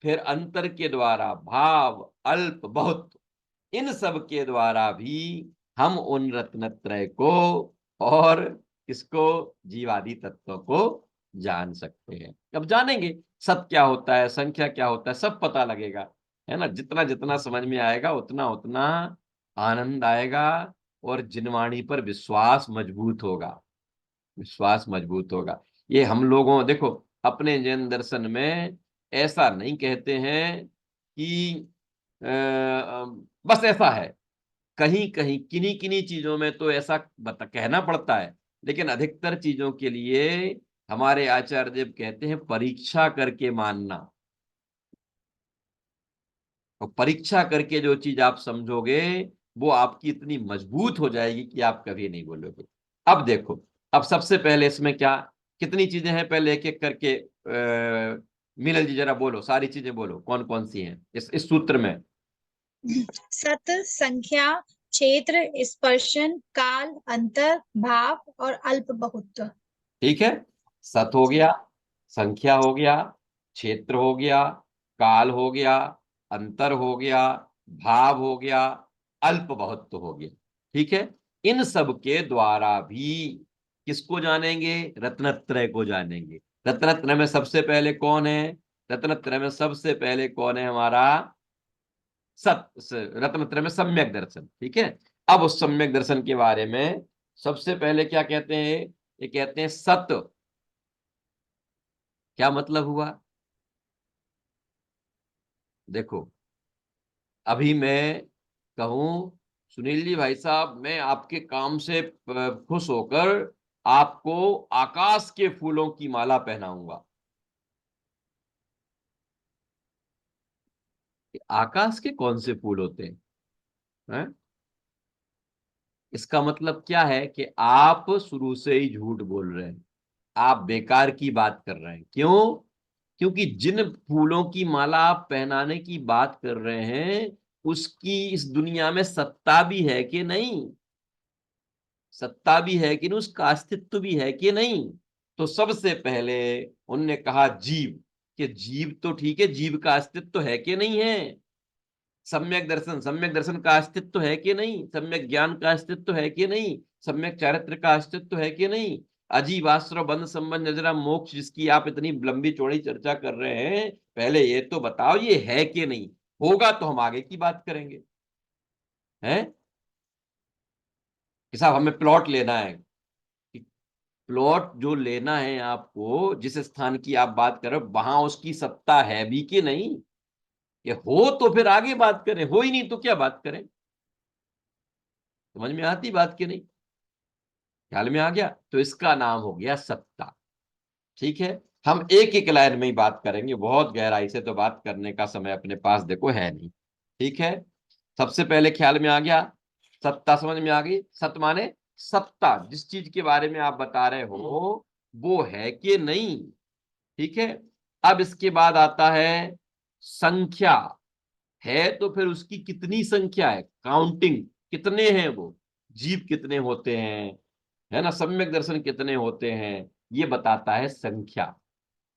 फिर अंतर के द्वारा, भाव, अल्प, बहुत, इन सब के द्वारा भी हम उन रत्नत्रय को और किसको, जीवादि तत्वों को जान सकते हैं। अब जानेंगे सत क्या होता है, संख्या क्या होता है, सब पता लगेगा, है ना। जितना जितना समझ में आएगा उतना उतना आनंद आएगा और जिनवाणी पर विश्वास मजबूत होगा, विश्वास मजबूत होगा। ये हम लोगों, देखो अपने जैन दर्शन में ऐसा नहीं कहते हैं कि बस ऐसा है, कहीं कहीं किन्हीं किन्हीं चीजों में तो ऐसा कहना पड़ता है, लेकिन अधिकतर चीजों के लिए हमारे आचार्य देव कहते हैं परीक्षा करके मानना। और परीक्षा करके जो चीज आप समझोगे वो आपकी इतनी मजबूत हो जाएगी कि आप कभी नहीं बोलोगे। अब देखो, अब सबसे पहले इसमें क्या, कितनी चीजें हैं, पहले एक एक करके मिनल जी जरा बोलो, सारी चीजें बोलो कौन कौन सी हैं इस सूत्र में। सत, संख्या, क्षेत्र, स्पर्शन, काल, अंतर, भाव और अल्प बहुत्व। ठीक है, सत हो गया, संख्या हो गया, क्षेत्र हो गया, काल हो गया, अंतर हो गया, भाव हो गया, अल्प बहुत्व हो गया। ठीक है, इन सब के द्वारा भी किसको जानेंगे? रत्नत्रय को जानेंगे। रत्नत्रय में सबसे पहले कौन है? रत्नत्रय में सबसे पहले कौन है? हमारा रत्नत्रय में सम्यक दर्शन। ठीक है, अब उस सम्यक दर्शन के बारे में सबसे पहले क्या कहते हैं? ये कहते हैं सत। क्या मतलब हुआ? देखो, अभी मैं कहूं सुनील जी भाई साहब, मैं आपके काम से खुश होकर आपको आकाश के फूलों की माला पहनाऊंगा। आकाश के कौन से फूल होते हैं? हैं? इसका मतलब क्या है कि आप शुरू से ही झूठ बोल रहे हैं, आप बेकार की बात कर रहे हैं। क्यों? क्योंकि जिन फूलों की माला आप पहनाने की बात कर रहे हैं, उसकी इस दुनिया में सत्ता भी है कि नहीं? सत्ता भी है कि नहीं? उसका अस्तित्व भी है कि नहीं? तो सबसे पहले उनने कहा जीव, कि जीव तो ठीक है, जीव का अस्तित्व है कि नहीं है? सम्यक दर्शन, सम्यक दर्शन का अस्तित्व है कि नहीं? सम्यक ज्ञान का अस्तित्व है कि नहीं? सम्यक चारित्र का अस्तित्व है कि नहीं? अजीब आश्रव बंध संबंध नजरा मोक्ष, जिसकी आप इतनी लंबी चौड़ी चर्चा कर रहे हैं, पहले ये तो बताओ ये है कि नहीं? होगा तो हम आगे की बात करेंगे। हैं कि साहब हमें प्लॉट लेना है, प्लॉट जो लेना है आपको, जिस स्थान की आप बात कर रहे हो, वहां उसकी सत्ता है भी कि नहीं? ये हो तो फिर आगे बात करें, हो ही नहीं तो क्या बात करें? समझ में आती बात कि नहीं? ख्याल में आ गया? तो इसका नाम हो गया सत्ता। ठीक है, हम एक एक लाइन में ही बात करेंगे, बहुत गहराई से तो बात करने का समय अपने पास देखो है नहीं। ठीक है, सबसे पहले ख्याल में आ गया, सत्ता समझ में आ गई। सत माने सत्ता, जिस चीज के बारे में आप बता रहे हो वो है कि नहीं। ठीक है, अब इसके बाद आता है संख्या। है तो फिर उसकी कितनी संख्या है, काउंटिंग कितने हैं वो, जीव कितने होते हैं, है ना, सम्यक दर्शन कितने होते हैं, ये बताता है संख्या।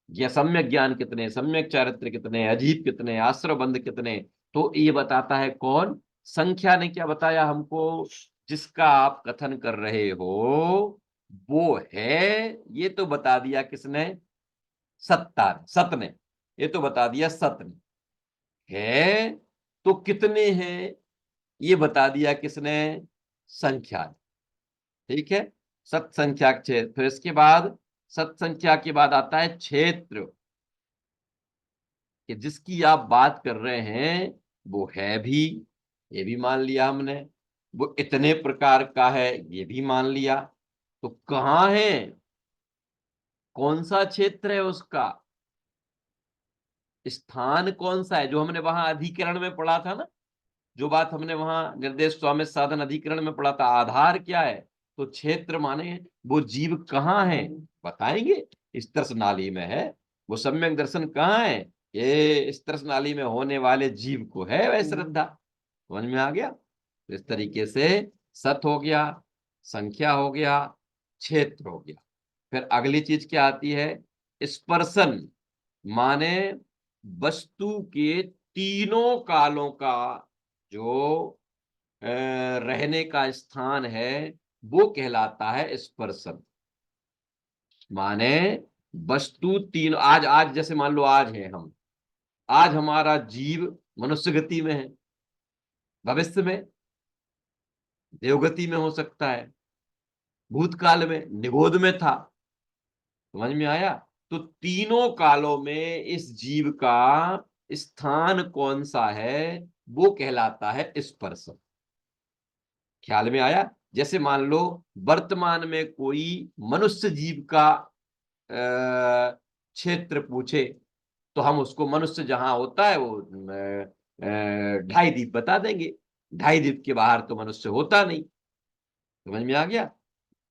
या सम्यक ज्ञान कितने, सम्यक चारित्र कितने, अजीब कितने, आश्रव बंध कितने, तो ये बताता है कौन? संख्या ने क्या बताया हमको? जिसका आप कथन कर रहे हो वो है, ये तो बता दिया किसने? सत्ता, सत ने। ये तो बता दिया सत ने। है तो कितने हैं, ये बता दिया किसने? संख्या ने। ठीक है, सत संख्या क्षेत्र। फिर इसके बाद सत संख्या के बाद आता है क्षेत्र, कि जिसकी आप बात कर रहे हैं वो है भी, ये भी मान लिया हमने। वो इतने प्रकार का है, ये भी मान लिया। तो कहाँ है, कौन सा क्षेत्र है उसका, स्थान कौन सा है? जो हमने वहां अधिकरण में पढ़ा था ना, जो बात हमने वहां निर्देश स्वामी साधन अधिकरण में पढ़ा था, आधार क्या है? तो क्षेत्र माने वो जीव कहाँ है, बताएंगे। इस तरस नाली में है। वो सम्यक दर्शन कहाँ है? ये इस तरस नाली में होने वाले जीव को है वह श्रद्धा। समझ में आ गया? तो इस तरीके से सत हो गया, संख्या हो गया, क्षेत्र हो गया। फिर अगली चीज क्या आती है? स्पर्शन, माने वस्तु के तीनों कालों का जो रहने का स्थान है वो कहलाता है स्पर्शन। माने वस्तु तीन, आज आज जैसे मान लो आज है हम, आज हमारा जीव मनुष्य गति में है, भविष्य में देवगति में हो सकता है, भूतकाल में निगोद में था। समझ में आया? तो तीनों कालों में इस जीव का स्थान कौन सा है वो कहलाता है स्पर्शन। ख्याल में आया? जैसे मान लो वर्तमान में कोई मनुष्य जीव का क्षेत्र पूछे, तो हम उसको मनुष्य जहां होता है वो 2.5 दीप बता देंगे। 2.5 दीप के बाहर तो मनुष्य होता नहीं। समझ में आ गया?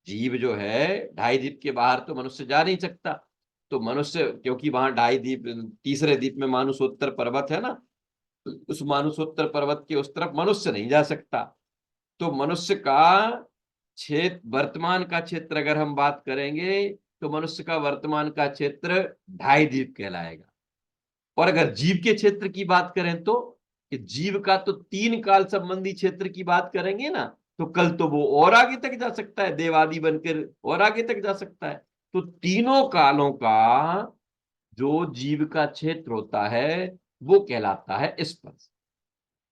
जीव जो है 2.5 दीप के बाहर तो मनुष्य जा नहीं सकता। तो मनुष्य, क्योंकि वहां 2.5 दीप, तीसरे दीप में मानुषोत्तर पर्वत है ना, उस मानुषोत्तर पर्वत के उस तरफ मनुष्य नहीं जा सकता। तो मनुष्य का क्षेत्र, वर्तमान का क्षेत्र अगर हम बात करेंगे तो मनुष्य का वर्तमान का क्षेत्र 2.5 दीप कहलाएगा। और अगर जीव के क्षेत्र की बात करें तो कि जीव का तो 3 काल संबंधी क्षेत्र की बात करेंगे ना, तो कल तो वो और आगे तक जा सकता है, देवादि बनकर और आगे तक जा सकता है। तो तीनों कालों का जो जीव का क्षेत्र होता है वो कहलाता है स्पर्श।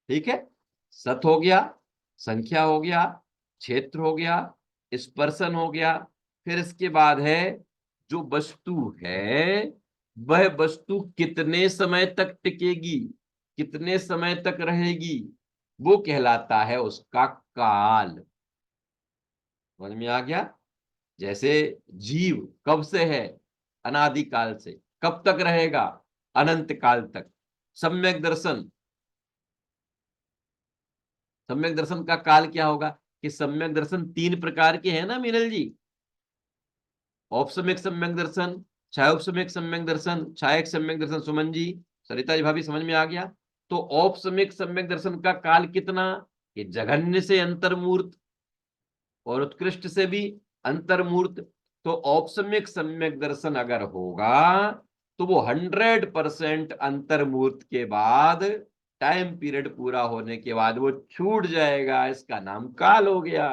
ठीक है, सत हो गया, संख्या हो गया, क्षेत्र हो गया, स्पर्शन हो गया। फिर इसके बाद है जो वस्तु है, वह वस्तु कितने समय तक टिकेगी, कितने समय तक रहेगी, वो कहलाता है उसका काल। समझ में आ गया? जैसे जीव कब से है, अनादिकाल से, कब तक रहेगा, अनंत काल तक। सम्यक दर्शन, सम्यक दर्शन का काल क्या होगा, कि सम्यक दर्शन 3 प्रकार के हैं ना मीनल जी, औपसम्यक सम्यक दर्शन, छायोपसम्यक सम्यक दर्शन, छायक सम्यक दर्शन। सुमन जी, सरिता जी भाभी, समझ में आ गया? तो औपसम्यक सम्यक दर्शन का काल कितना, कि जघन्य से अंतर्मूर्त और उत्कृष्ट से भी अंतर्मूर्त। तो औपसम्यक सम्यक दर्शन अगर होगा तो वो 100% अंतर्मूर्त के बाद, टाइम पीरियड पूरा होने के बाद वो छूट जाएगा, इसका नाम काल हो गया।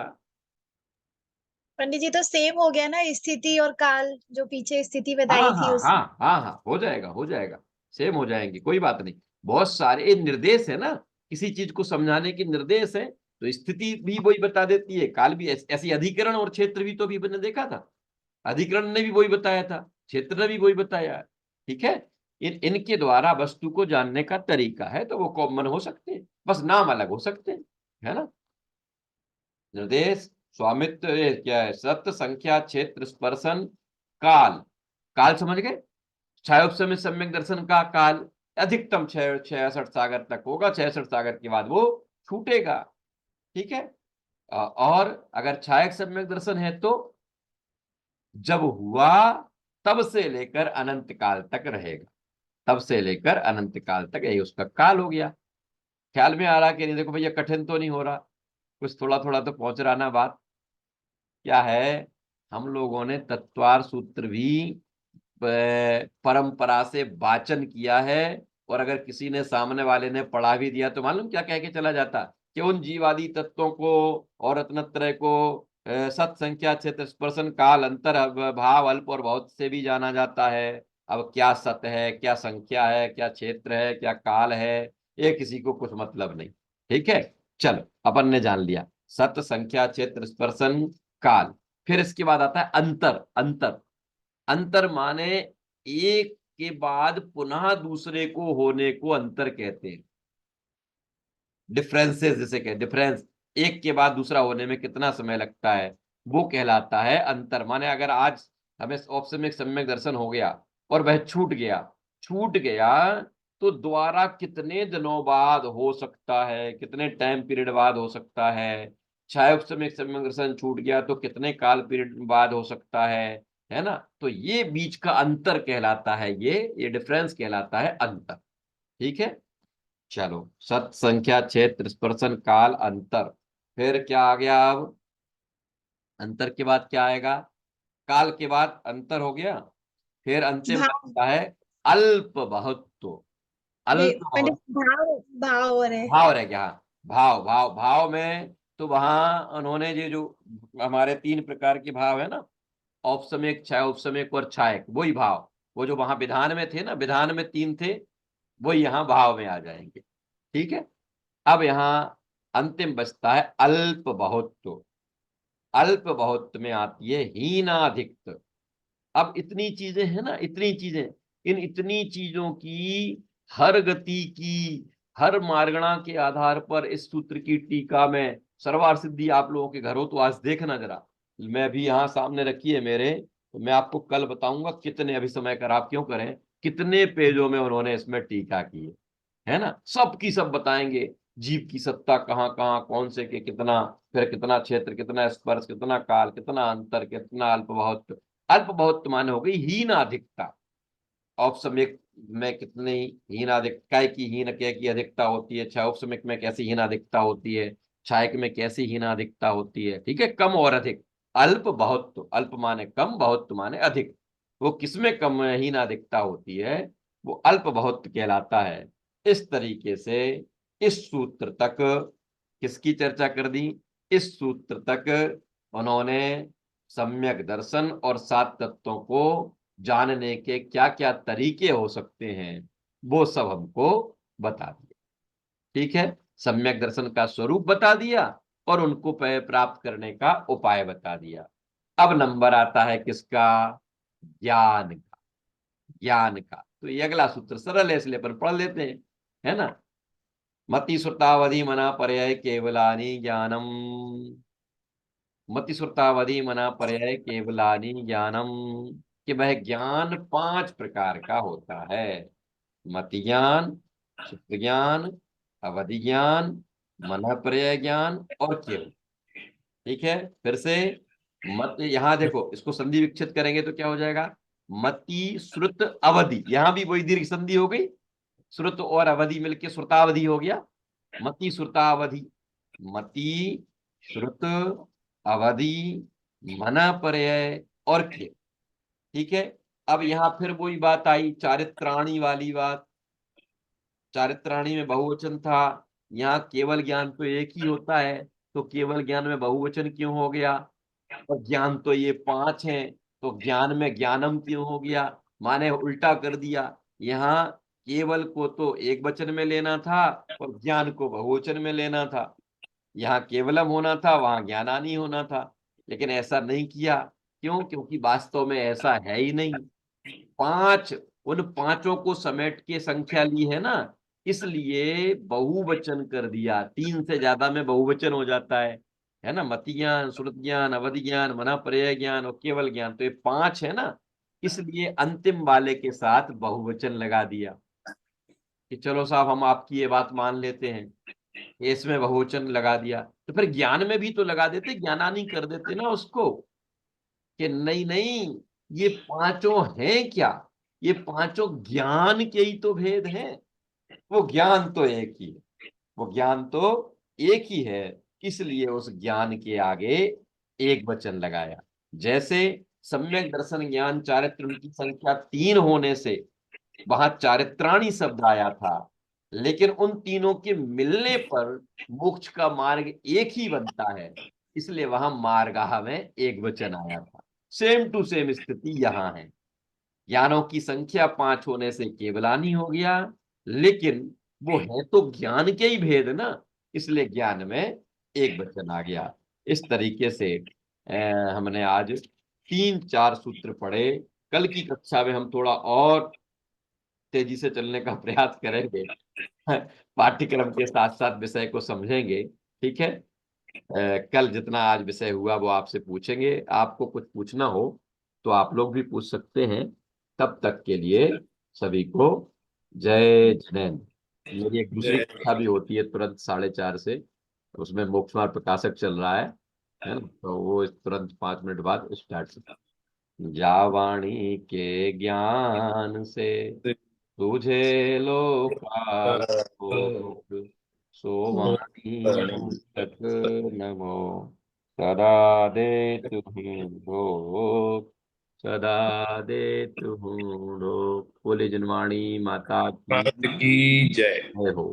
पंडित जी तो सेम हो गया ना, स्थिति और काल, जो पीछे स्थिति हाँ बताई थी हाँ उस। हाँ हाँ हाँ, हो जाएगा, हो जाएगा, सेम हो जाएंगे, कोई बात नहीं। बहुत सारे निर्देश है ना, किसी चीज को समझाने के निर्देश है, तो स्थिति भी वही बता देती है, काल भी ऐसी। अधिकरण और क्षेत्र भी तो अभी मैंने देखा था, अधिकरण ने भी वही बताया था, क्षेत्र ने भी वही बताया। ठीक है, इनके द्वारा वस्तु को जानने का तरीका है, तो वो कॉमन हो सकते हैं, बस नाम अलग हो सकते हैं, है ना। निर्देश, स्वामित्व, ये क्या है, सत्य, संख्या, क्षेत्र, स्पर्शन, काल। काल समझ गए? छायोपसम्य सम्यक दर्शन का काल अधिकतम 66 सागर तक होगा, 66 सागर के बाद वो छूटेगा। ठीक है, और अगर छायक सम्यक दर्शन है तो जब हुआ तब से लेकर अनंत काल तक रहेगा, तब से लेकर अनंत काल तक, यही उसका काल हो गया। ख्याल में आ रहा कि नहीं? देखो भैया, कठिन तो नहीं हो रहा, कुछ थोड़ा थोड़ा तो पहुंच रहा ना बात। क्या है, हम लोगों ने तत्वार सूत्र भी परंपरा से वाचन किया है, और अगर किसी ने, सामने वाले ने पढ़ा भी दिया तो मालूम क्या कह के चला जाता, कि उन जीवादि तत्वों को और रत्नत्रय को सत, संख्या, क्षेत्र, स्पर्शन, काल, अंतर, भाव, अल्प और बहुत से भी जाना जाता है। अब क्या सत है, क्या संख्या है, क्या क्षेत्र है, क्या काल है, ये किसी को कुछ मतलब नहीं। ठीक है, चलो अपन ने जान लिया सत, संख्या, क्षेत्र, स्पर्शन, काल। फिर इसके बाद आता है अंतर। अंतर, अंतर माने एक के बाद पुनः दूसरे को होने को अंतर कहते हैं। डिफरेंसेस जिसे कहते, डिफरेंस, एक के बाद दूसरा होने में कितना समय लगता है, वो कहलाता है अंतर। माने अगर आज हमें औपसम्यक सम्यक दर्शन हो गया और वह छूट गया, छूट गया, तो दोबारा कितने दिनों बाद हो सकता है, कितने टाइम पीरियड बाद हो सकता है। छायोपसम्यक सम्यक दर्शन छूट गया तो कितने काल पीरियड बाद हो सकता है ना। तो ये बीच का अंतर कहलाता है, ये डिफरेंस कहलाता है अंतर। ठीक है, चलो, सत, संख्या, क्षेत्र, स्पर्शन, काल, अंतर। फिर क्या आ गया अब, अंतर के बाद क्या आएगा, काल के बाद अंतर हो गया, फिर अंतिम भाव, आता है अल्प बहुत्व। अल्प पंडित बहुत्व, भाव, भाव हो रहे। भाव रह गया। हाँ, भाव, भाव, भाव में तो वहां उन्होंने ये जो हमारे 3 प्रकार के भाव है ना, औपसम्यक, छायोपसम्यक और छायक, वही भाव, वो जो वहां विधान में थे ना, विधान में 3 थे, वही यहाँ भाव में आ जाएंगे। ठीक है, अब यहाँ अंतिम बचता है अल्प बहुत्व। अल्प बहुत्व में आती है हीनाधिक्त। अब इतनी चीजें हैं ना, इतनी चीजें, इन इतनी चीजों की हर गति की, हर मार्गणा के आधार पर इस सूत्र की टीका में सर्वार सिद्धि आप लोगों के घर हो तो आज देखना जरा, मैं भी यहाँ सामने रखी है मेरे, तो मैं आपको कल बताऊंगा कितने, अभी समय खराब क्यों करें, कितने पेजों में उन्होंने इसमें टीका की है ना। सब की सब बताएंगे, जीव की सत्ता कहाँ कहाँ, कौन से के कितना, फिर कितना क्षेत्र, कितना स्पर्श, कितना काल, कितना अंतर, कितना अल्प बहुत। अल्प बहुत माने हो गई हीन अधिकता। औपसम्यक में कितनी हीन अधिकता की, हीन क्या की अधिकता होती है, औपसम्यक में कैसी हीन अधिकता होती है, छायक में कैसी हीन अधिकता होती है। ठीक है, कम और अधिक। अल्प बहुत, अल्प माने कम, बहुत माने अधिक। वो किसमें कम हीन अधिकता होती है, वो अल्प बहुत कहलाता है। इस तरीके से इस सूत्र तक किसकी चर्चा कर दी? इस सूत्र तक उन्होंने सम्यक दर्शन और 7 तत्वों को जानने के क्या क्या तरीके हो सकते हैं वो सब हमको बता दिया। ठीक है, सम्यक दर्शन का स्वरूप बता दिया और उनको प्राप्त करने का उपाय बता दिया। अब नंबर आता है किसका? ज्ञान का। ज्ञान का तो ये अगला सूत्र सरल है, इसलिए अपन पढ़ लेते हैं, है ना। मति श्रुतावधि मना पर्याय केवलानि ज्ञानम। मति श्रुतावधि मना पर्याय केवलानि ज्ञानम, कि वह ज्ञान 5 प्रकार का होता है। मति ज्ञान, श्रुत ज्ञान, अवधि ज्ञान, मन पर्याय ज्ञान और केवल। ठीक है, फिर से मत, यहां देखो इसको संधि विच्छेद करेंगे तो क्या हो जाएगा? मति श्रुत अवधि, यहां भी वही दीर्घ संधि हो गई, श्रुत और अवधि मिलके श्रुतावधि हो गया। मति श्रुतावधि, मति श्रुत अवधि मन पर्याय और केवल। ठीक है, अब यहां फिर वही बात आई, चारित्राणी वाली बात। चारित्राणी में बहुवचन था, यहाँ केवल ज्ञान तो एक ही होता है, तो केवल ज्ञान में बहुवचन क्यों हो गया? और ज्ञान तो ये 5 हैं, तो ज्ञान में ज्ञानम क्यों हो गया? माने उल्टा कर दिया, यहाँ केवल को तो एक वचन में लेना था और ज्ञान को बहुवचन में लेना था। यहाँ केवलम होना था, वहां ज्ञानानी होना था, लेकिन ऐसा नहीं किया। क्यों? क्योंकि वास्तव में ऐसा है ही नहीं। 5, उन 5 को समेट के संख्या ली है ना, इसलिए बहुवचन कर दिया। 3 से ज्यादा में बहुवचन हो जाता है ना। मति ज्ञान, श्रुत ज्ञान, अवधि ज्ञान, मना पर्याय ज्ञान और केवल ज्ञान, तो ये 5 है ना, इसलिए अंतिम वाले के साथ बहुवचन लगा दिया कि चलो साहब हम आपकी ये बात मान लेते हैं, इसमें बहुवचन लगा दिया। तो फिर ज्ञान में भी तो लगा देते, ज्ञानानी कर देते ना उसको, कि नहीं नहीं ये 5 हैं क्या? ये 5 ज्ञान के ही तो भेद हैं, वो ज्ञान तो एक ही है, वो ज्ञान तो एक ही है, इसलिए उस ज्ञान के आगे एक वचन लगाया। जैसे सम्यक दर्शन ज्ञान चारित्र उनकी संख्या 3 होने से वहां चारित्राणी शब्द आया था, लेकिन उन तीनों के मिलने पर मोक्ष का मार्ग एक ही बनता है, इसलिए वहां मार्गाह में एक वचन आया था। सेम टू सेम स्थिति यहां है। ज्ञानों की संख्या 5 होने से केवलानी हो गया, लेकिन वो है तो ज्ञान के ही भेद ना, इसलिए ज्ञान में एक वचन आ गया। इस तरीके से हमने आज 3-4 सूत्र पढ़े। कल की कक्षा में हम थोड़ा और तेजी से चलने का प्रयास करेंगे, पाठ्यक्रम के साथ साथ विषय को समझेंगे। ठीक है, कल जितना आज विषय हुआ वो आपसे पूछेंगे। आपको कुछ पूछना हो तो आप लोग भी पूछ सकते हैं। तब तक के लिए सभी को जय जैन। मेरी एक दूसरी कक्षा भी होती है तुरंत 4:30 से, उसमें मोक्ष मार्ग प्रकाशक चल रहा है ना, तो वो तुरंत 5 मिनट बाद स्टार्ट। जावाणी के ज्ञान से तुझे लोकालोक, सोवाणी मुक्तक नमो, सदा दे तुम्हें लोक, सदा दे तुम्हें लोक। बोले जनवाणी माता की मात की जय। जय हो।